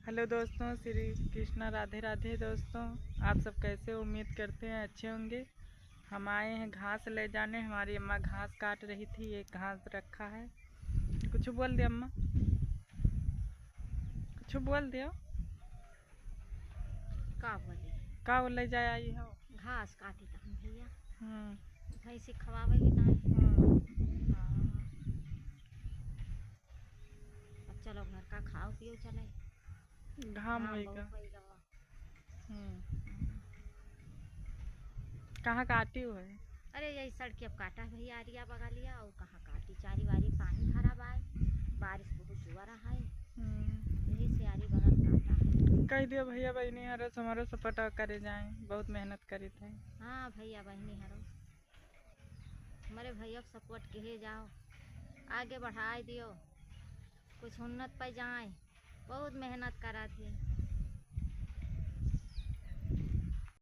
Hello दोस्तों, श्री कृष्णा, राधे राधे। दोस्तों, आप सब कैसे? उम्मीद करते हैं अच्छे होंगे। हम आए हैं घास ले जाने। हमारी अम्मा घास काट रही थी। एक घास रखा है। कुछ बोल दे अम्मा, कुछ बोल दियो। का बोले का वो ले जाए आई हो? घास काटी था हम भैया। हम्म। भैंसी खवावे के ताए। अब चलो घर का खाओ पियो चले। घाम घाम होएगा। बहुत पड़ेगा। कहाँ काटी हुए है? अरे यही सड़क अब काटा है भैया, आरिया बगा लिया और कहाँ काटी। चारी वारी पानी भरा बाय, बारिश बहुत जुआ रहा है, यही से आरी बगल काटा है। कह दियो भैया बहनी हरो हमारो सपोर्ट करे जाए, बहुत मेहनत करी थे। हाँ भैया बहनी हरो, हमारे भैया को सपोर्ट के जाओ, आगे बढ़ाए दियो, कुछ उन्नत पे जाए। बहुत मेहनत करा थी।